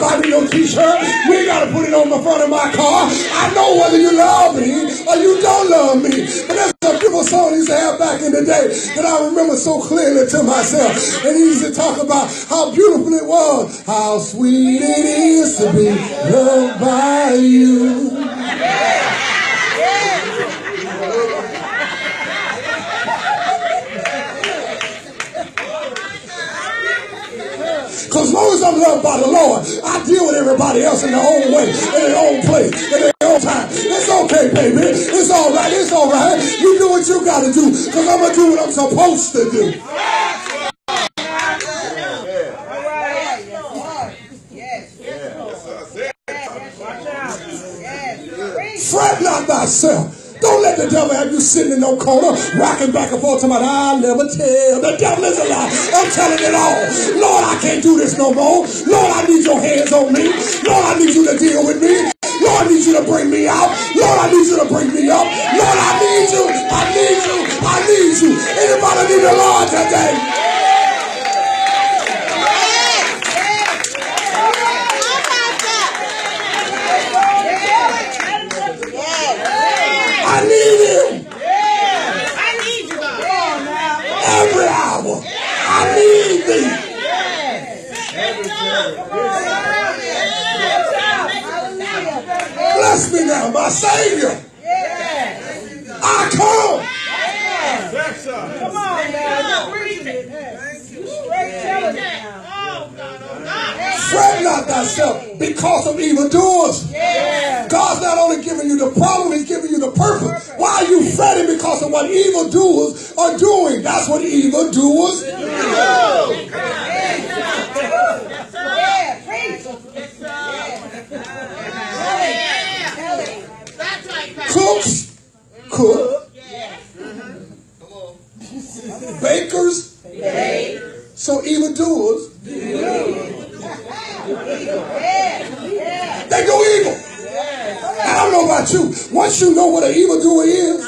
buy me no t-shirt. We ain't got to put it on the front of my car. I know whether you love me or you don't love me. But there's a beautiful song he used to have back in the day that I remember so clearly to myself. And he used to talk about how beautiful it was. How sweet it is to be loved by you. Because as long as I'm loved by the Lord, I deal with everybody else in their own way, in their own place, in their own time. It's okay, baby. It's all right. It's all right. You do what you got to do because I'm going to do what I'm supposed to do. Fret not thyself. Don't let the devil have you sitting in no corner, rocking back and forth to my I'll never tell. The devil is a lie. I'm telling it all. Lord, I can't do this no more. Lord, I need your hands on me. Lord, I need you to deal with me. Lord, I need you to bring me out. Lord, I need you to bring me up. Lord, I need you. I need you. I need you. Anybody need the Lord today? I need him. I need you, God. Every hour. I need thee. Bless me now, my Savior. I come. Come on now. Fret not thyself because of evildoers. God's not only giving you the problem, he's giving you the purpose. Why are you fretting because of what evildoers are doing? That's what evildoers do. Cooks cook. Bakers bake. So evildoers they do evil. I don't know about you. Once you know what an evildoer is,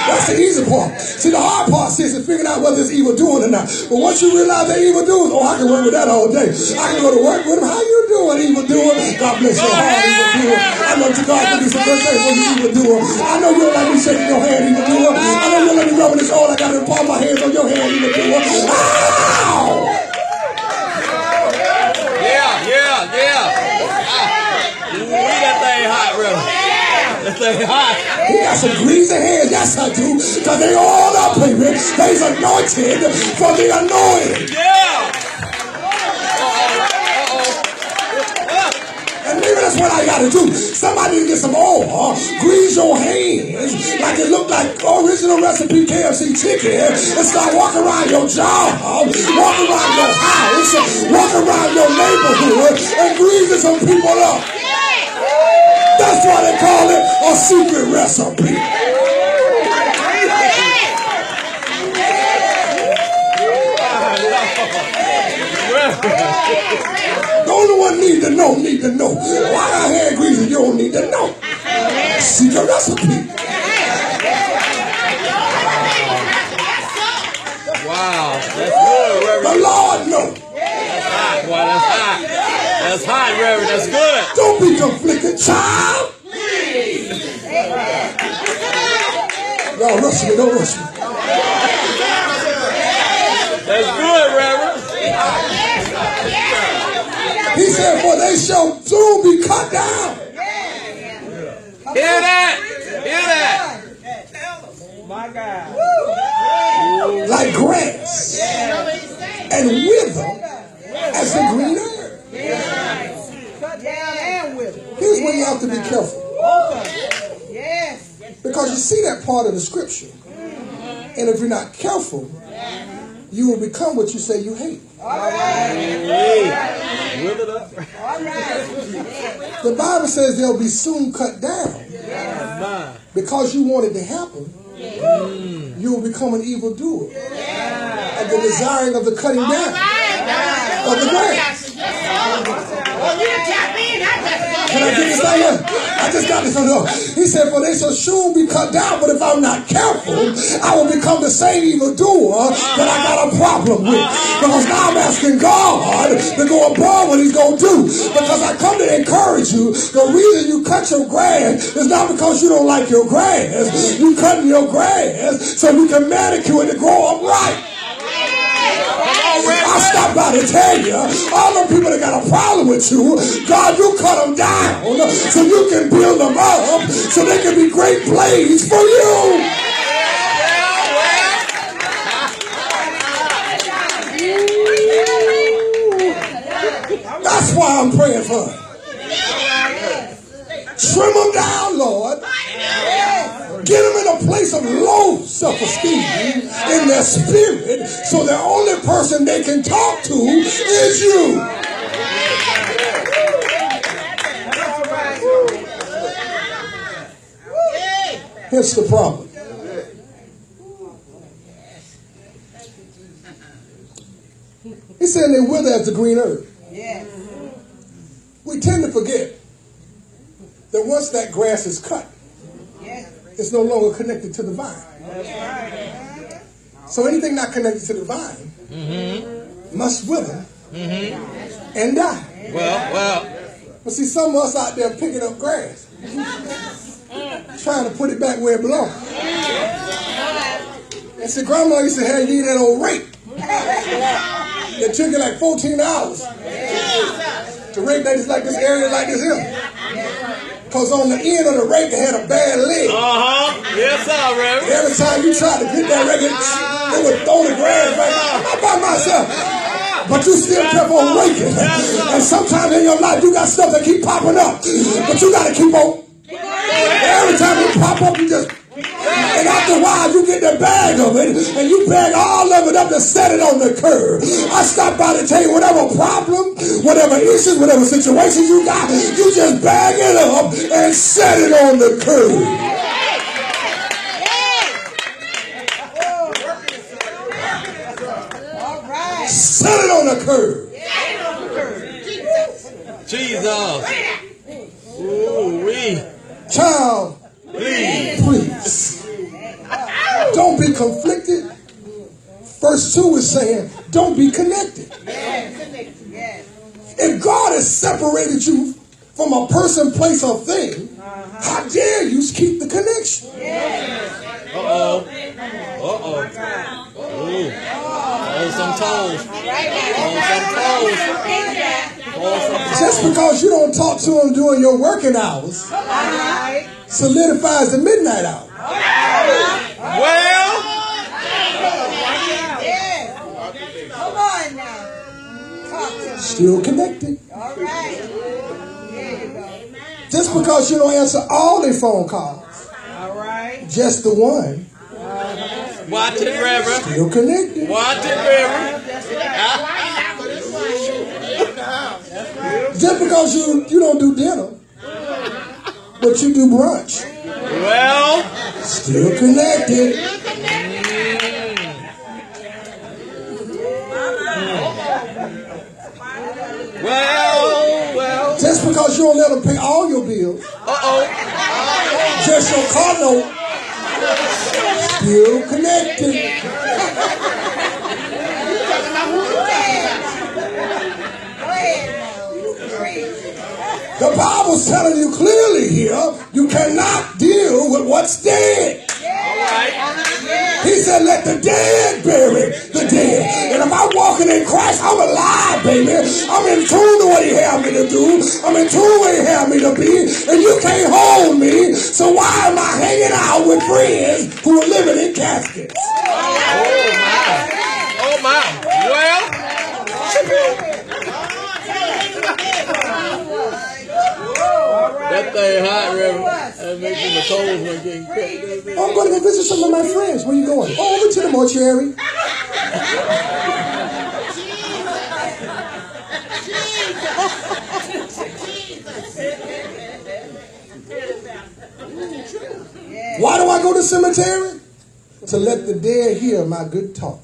that's the easy part. See, the hard part is figuring out whether it's evildoing or not. But once you realize they're evildoers, oh, I can work with that all day. I can go to work with them. How you doing, evildoer? God bless your heart, evildoer. I know you God will do some good things for you, evildoer. I know you don't like me shaking your hand, evildoer. I know you don't let me rubbing this all. I got to palm my hands on your hand, evildoer. Ow! Yeah. We got thing hot, brother. That thing hot. He got some greasy hands. Yes, I do. Because they all up, baby. They's anointed for the anointed. Yeah. And maybe that's what I got to do. Somebody to get some oil, grease your hands like it looked like original recipe KFC chicken, and start walking around your job, walking around your house, walking around your neighborhood, and greasing some people up. That's why they call it a secret recipe. The only one need to know. Why I hand greasing, you don't need to know. Secret recipe. Wow, that's good, Reverend. The Lord knows. That's hot, boy, that's hot. That's hot, Reverend, that's good. Don't be conflicted, child. Y'all rush me, don't rush me. That's good, Reverend. He said, for they shall soon be cut down. Hear that? My God. Like grass. And wither as the green herb. Cut down and wither. Here's where you have to be careful. Yes. Because you see that part of the scripture. And if you're not careful, you will become what you say you hate. All right. Wither up. All right. The Bible says they'll be soon cut down. Because you wanted to happen, you will become an evildoer. And the desiring of the cutting down of the grass. Can I get this out here? I just got this on the. He said, for they shall soon be cut down, but if I'm not careful, I will become the same evildoer that I got a problem with. Because now I'm asking God to go above what he's going to do. Because I come to encourage you. The reason you cut your grass is not because you don't like your grass. You cutting your grass so you can manicure it to grow up right. I stopped by to tell you, all the people that got a problem with you, God, you cut them down so you can build them up so they can be great blades for you. That's why I'm praying for it. Trim them down, Lord. Get them in a place of low self-esteem in their spirit so the only person they can talk to is you. Here's the problem. He said they wither as the green herb. We tend to forget that once that grass is cut, it's no longer connected to the vine. So anything not connected to the vine must wither and die. But see, some of us out there picking up grass, trying to put it back where it belongs. And see, Grandma used to have you eat that old rake. It took you like 14 hours to rake that just like this area like this here. Because on the end of the rake it had a bad leg. Yes, sir, Reverend. Every time you tried to get that rake, they would throw the grass back. Not by myself. But you still kept on raking. And sometimes in your life you got stuff that keep popping up. But you got to keep on. Every time it pop up, you just... And after a while, you get the bag of it, and you bag all of it up and set it on the curb. I stopped by to tell you whatever problem, whatever issues, whatever situations you got, you just bag it up and set it on the curb. Set it on the curb. Jesus. Ooh-wee. Child, please. Don't be conflicted. Verse 2 is saying, don't be connected. If God has separated you from a person, place, or thing, how dare you keep the connection? On some toes. Just because you don't talk to him during your working hours solidifies the midnight hour. Well, Come on now. Still connected. All right. There you go. Just because you don't answer all their phone calls, All right. just the one, watch it, Reverend. still connected. Watch it, Reverend. Just because you don't do dinner, but you do brunch, Well, still connected. well. Just because you don't let them pay all your bills, just your car note, still connected. The Bible's telling you clearly here, you cannot deal with what's dead. He said, let the dead bury the dead. And if I'm walking in Christ, I'm alive, baby. I'm in tune to what he had me to do. I'm in tune to what he had me to be. And you can't hold me. So why am I hanging out with friends who are living in caskets? Oh my. Well, that thing hot, Reverend. That makes the toes when getting cut. I'm going to go visit some of my friends. Where you going? Oh, over to the mortuary. Why do I go to the cemetery? To let the dead hear my good talk.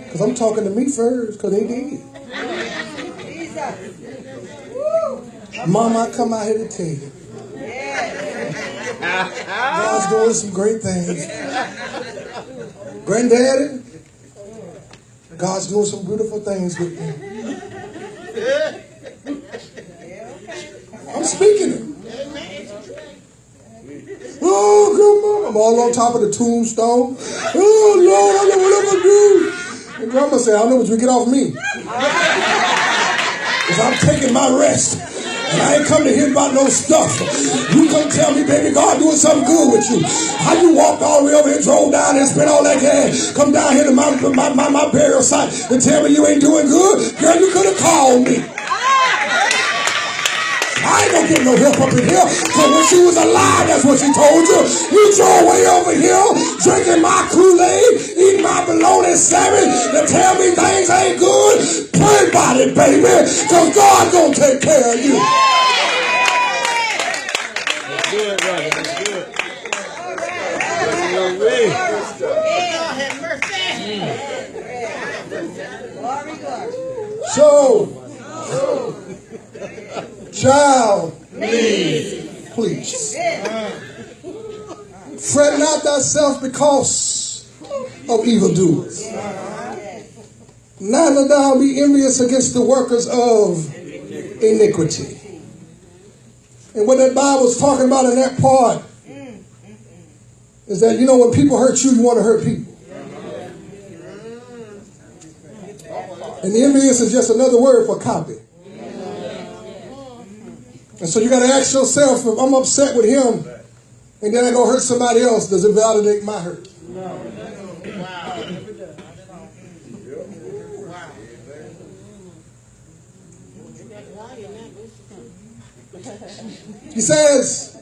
Because I'm talking to me first, because they dead. Mama, I come out here to tell you. God's doing some great things. Granddaddy, God's doing some beautiful things with me. I'm speaking it. Oh, grandma, I'm all on top of the tombstone. Oh, Lord, I don't know what I'm going to do. And grandma said, I don't know what you get off me. Because I'm taking my rest. And I ain't come to hear about no stuff. You come tell me, baby, God doing something good with you. How you walked all the way over here, drove down and spent all that gas, come down here to my burial site and tell me you ain't doing good? Girl, you could have called me. I ain't gonna get no help up in here. Because when she was alive, that's what she told you. You drove way over here, drinking my Kool-Aid, eating my bologna sandwich, to tell me things ain't good. Pray about it, baby, because God gonna take care of you. That's good, brother. That's good. So, child, please. Fret not thyself because of evildoers. Neither thou be envious against the workers of iniquity. And what that Bible's talking about in that part is that, you know, when people hurt you, you want to hurt people. And the envious is just another word for copy. And so you got to ask yourself, if I'm upset with him and then I go hurt somebody else, does it validate my hurt? He says,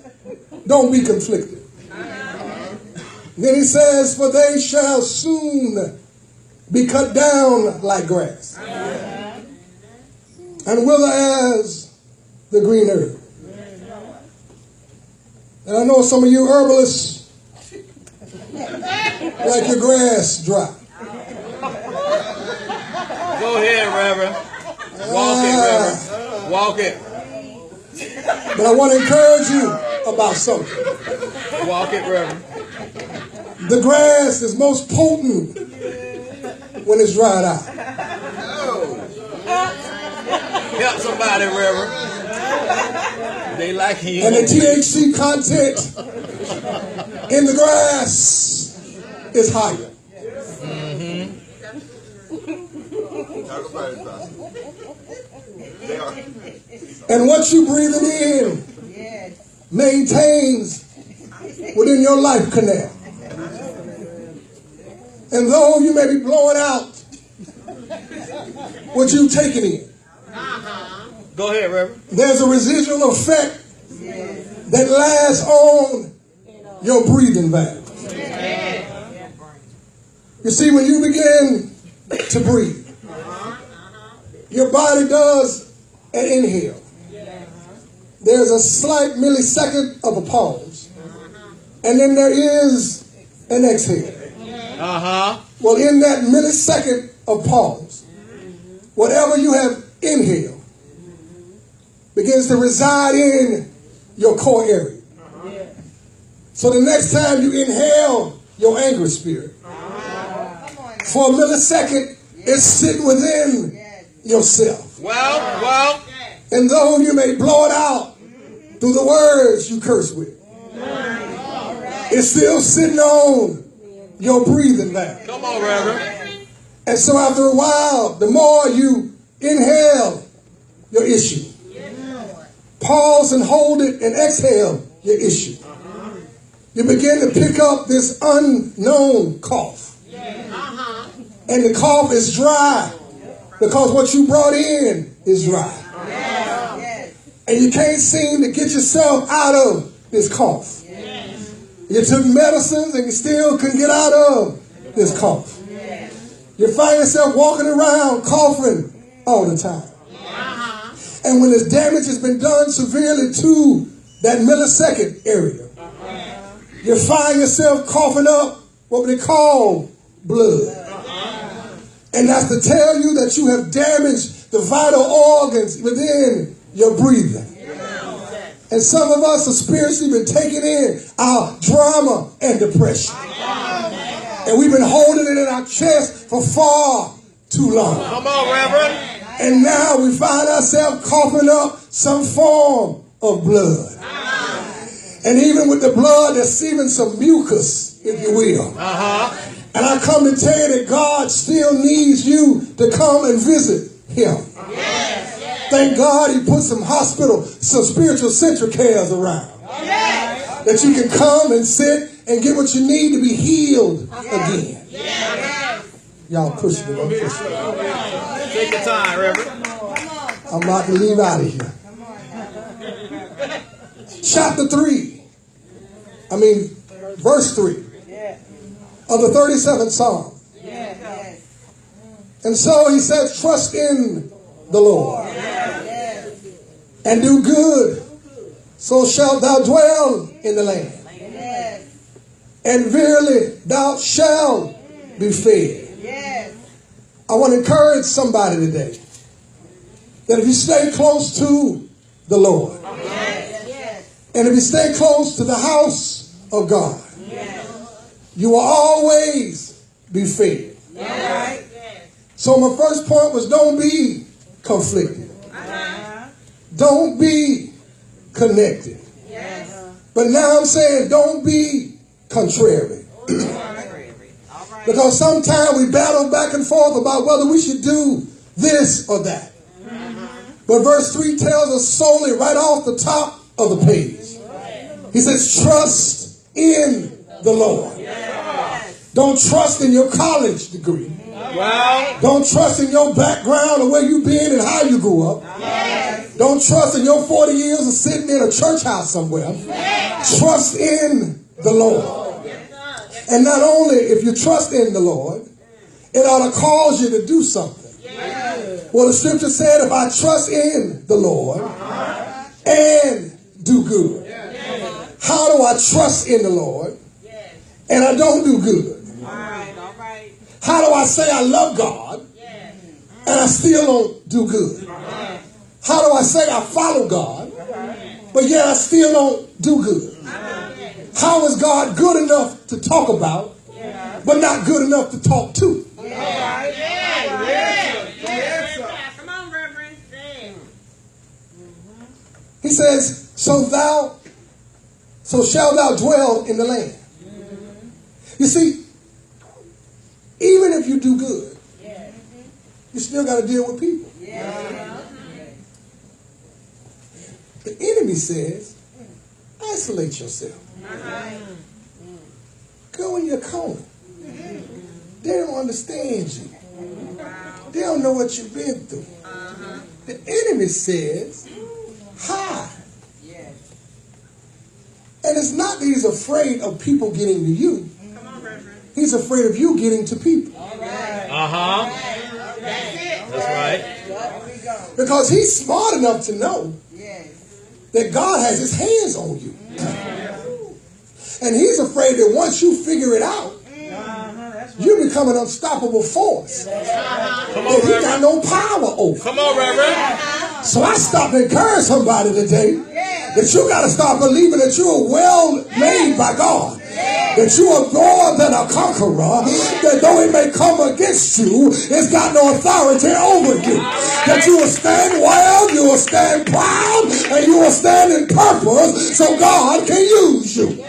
don't be conflicted. Then he says, for they shall soon be cut down like grass and wither as the green herb. And I know some of you herbalists like your grass dry. Go ahead, Reverend. Walk it, Reverend. Walk it. But I want to encourage you about something. Walk it, Reverend. The grass is most potent when it's dried out. Help somebody, Reverend. They like you. And the THC content in the grass is higher. And what you breathing in maintains within your life canal. And though you may be blowing out what you've taken in, Go ahead, Reverend. there's a residual effect that lasts on your breathing valve. You see, when you begin to breathe, your body does an inhale. There's a slight millisecond of a pause. And then there is an exhale. Well, in that millisecond of pause, whatever you have inhaled begins to reside in your core area. So the next time you inhale your anger spirit, for a millisecond, it's sitting within yourself. Well. And though you may blow it out through the words you curse with, it's still sitting on your breathing valve. Come on, Reverend. And so after a while, the more you inhale your issue, pause and hold it and exhale your issue, you begin to pick up this unknown cough. And the cough is dry because what you brought in is dry. And you can't seem to get yourself out of this cough. You took medicines and you still couldn't get out of this cough. You find yourself walking around coughing all the time. And when this damage has been done severely to that millisecond area, you find yourself coughing up what they call blood. And that's to tell you that you have damaged the vital organs within your breathing. And some of us have spiritually been taking in our drama and depression. And we've been holding it in our chest for far too long. Come on, Reverend. And now we find ourselves coughing up some form of blood. And even with the blood, there's even some mucus, if you will. And I come to tell you that God still needs you to come and visit him. Thank God he put some spiritual central cares around. That you can come and sit and get what you need to be healed again. Y'all pushing it. I'm pushing it. Take your time, Reverend. I'm about to leave out of here. Chapter 3. Verse 3 of the 37th Psalm. And so he says, trust in the Lord and do good, so shalt thou dwell in the land. And verily thou shalt be fed. I want to encourage somebody today that if you stay close to the Lord, and if you stay close to the house of God, you will always be fed. So my first point was don't be conflicted. Don't be connected. But now I'm saying don't be contrary. Because sometimes we battle back and forth about whether we should do this or that. But verse 3 tells us solely right off the top of the page. He says, trust in the Lord. Don't trust in your college degree. Don't trust in your background or where you've been and how you grew up. Don't trust in your 40 years of sitting in a church house somewhere. Trust in the Lord. And not only if you trust in the Lord, it ought to cause you to do something. Well, the scripture said, if I trust in the Lord and do good. How do I trust in the Lord and I don't do good? How do I say I love God and I still don't do good? How do I say I follow God, but yet I still don't do good? How is God good enough to talk about, but not good enough to talk to? Come on, Reverend. He says, so shall thou dwell in the land. You see, even if you do good, you still got to deal with people. The enemy says, isolate yourself. Go in your corner. They don't understand you. They don't know what you've been through. The enemy says, hide. And it's not that he's afraid of people getting to you. He's afraid of you getting to people. That's right. Because he's smart enough to know that God has his hands on you. And he's afraid that once you figure it out, you become an unstoppable force that he got no power over. Come on, Reverend. So I stopped to encourage somebody today that you got to start believing that you are well made by God. That you are more than a conqueror. That though it may come against you, it's got no authority over you. That you will stand well, you will stand proud, and you will stand in purpose so God can use you.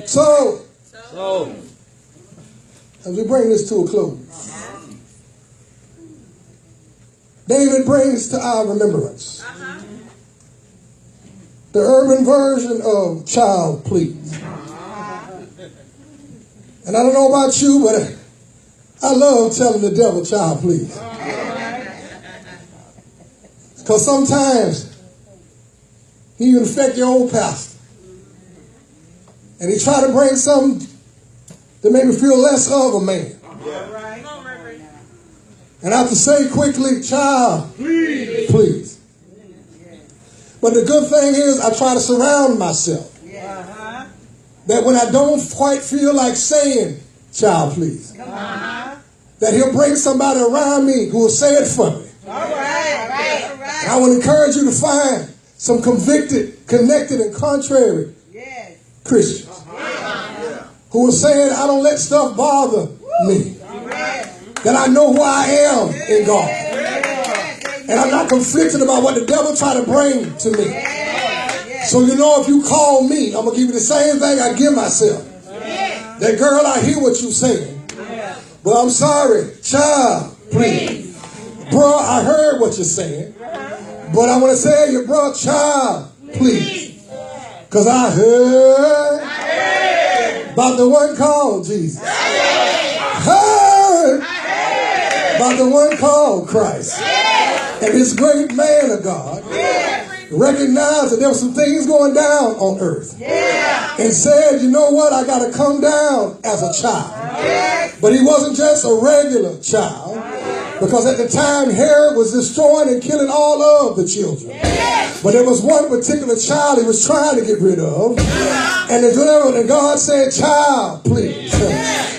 So, as we bring this to a close, David brings to our remembrance the urban version of child please. And I don't know about you, but I love telling the devil child please. Because sometimes he even affect your old pastor. And he try to bring something that made me feel less of a man. And I have to say quickly, child, please. But the good thing is I try to surround myself. That when I don't quite feel like saying, child, please, I that he'll bring somebody around me who will say it for me. All right. And I will encourage you to find some convicted, connected, and contrary Christians who are saying, I don't let stuff bother me. That I know who I am in God. And I'm not conflicted about what the devil tried to bring to me. So you know, if you call me, I'm going to give you the same thing I give myself. That girl, I hear what you're saying. But I'm sorry, child, please. Bro, I heard what you're saying. But I want to say to you, bro, child, please. Because I heard about the one called Jesus. Heard about the one called Christ. And this great man of God recognized that there were some things going down on earth. And said, you know what, I got to come down as a child. But he wasn't just a regular child. Because at the time, Herod was destroying and killing all of the children. But there was one particular child he was trying to get rid of. And God said, child, please,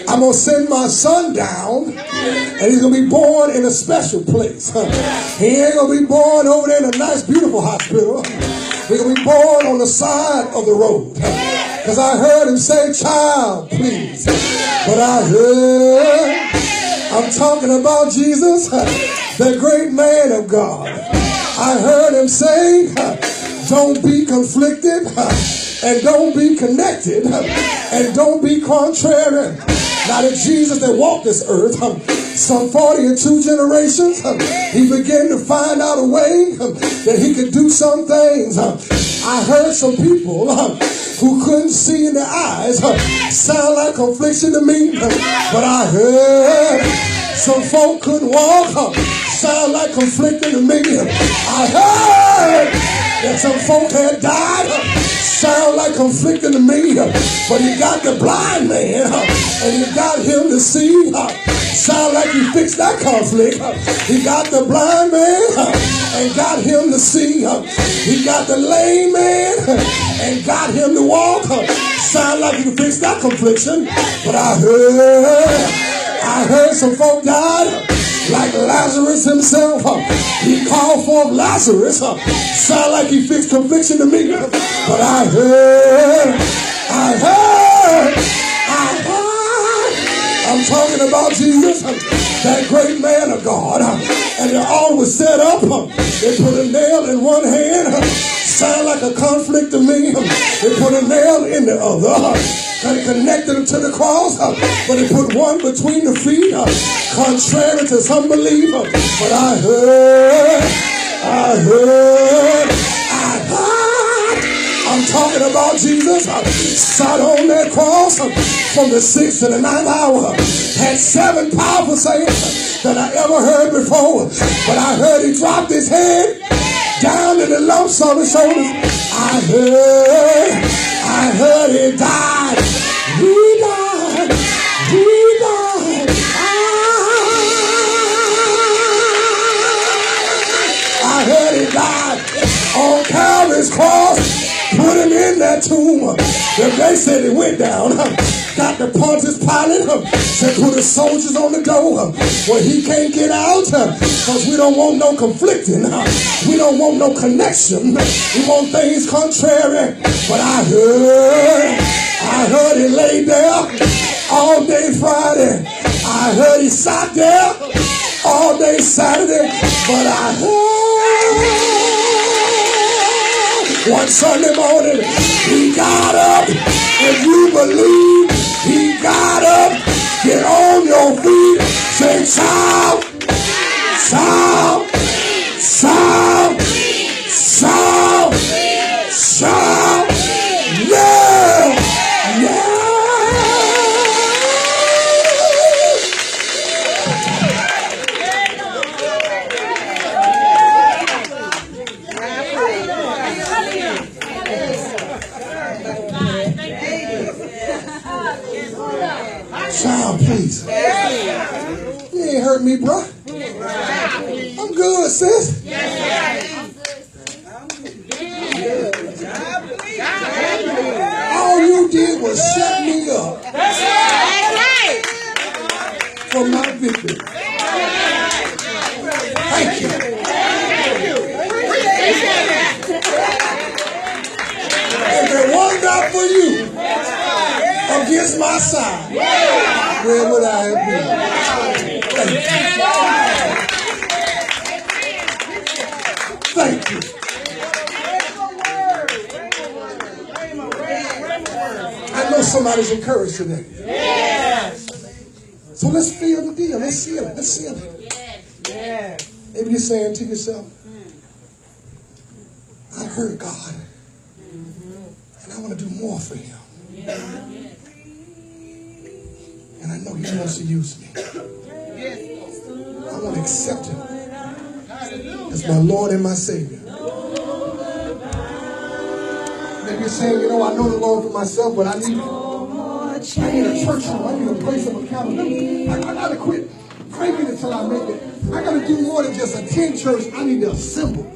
I'm going to send my son down. And he's going to be born in a special place. He ain't going to be born over there in a nice, beautiful hospital. He's going to be born on the side of the road. Because I heard him say, child, please. But I heard, I'm talking about Jesus, the great man of God. I heard him say, don't be conflicted, and don't be connected, and don't be contrary. Now that Jesus that walked this earth, some 42 generations, he began to find out a way that he could do some things. I heard some people who couldn't see in their eyes sound like confliction to me, but I heard some folk couldn't walk sound like conflicting to me. I heard that some folk had died sound like conflicting to me, but he got the blind man and he got him to see sound like he fixed that conflict. He got the blind man and got him to see. He got the lame man and got him to walk. Sound like he fixed that confliction. But I heard some folk died like Lazarus himself. He called forth Lazarus. Sound like he fixed conviction to me. But I heard. I'm talking about Jesus, that great man of God. And they all was set up. They put a nail in one hand. Sound like a conflict to me. They put a nail in the other. They connected him to the cross, but they put one between the feet, contrary to some belief. But I heard. I'm talking about Jesus, sat on that cross from the 6th to the 9th hour. Had 7 powerful sayings that I ever heard before. But I heard he dropped his head down in the lumps on his shoulders. I heard he died. He died. I heard he died on Calvary's cross. Put him in that tomb. They said he went down. Got the Pontius Pilate. Said put the soldiers on the door. Well, he can't get out because we don't want no conflicting. We don't want no connection. We want things contrary. But I heard he laid there all day Friday. I heard he sat there all day Saturday. But I heard one Sunday morning, he got up. If you believe, he got up. Get on your feet. Say, shout, shout, shout, shout, shout. Yeah, yeah. Child, please. You ain't hurt me, bro. I'm good, sis. All you did was shut me up for for my victory. Thank you. If there was not for you against my side, where would I have been? Thank you. Thank you. I know somebody's encouraged today. So let's feel the deal. Let's seal it. Let's seal it. Maybe you're saying to yourself, I heard God, and I want to do more for him. And I know he wants to use me. I want to accept him as my Lord and my Savior. Maybe you're saying, you know, I know the Lord for myself, but I need a church home. I need a place of accountability. I got to quit drinking until I make it. I got to do more than just attend church. I need to assemble.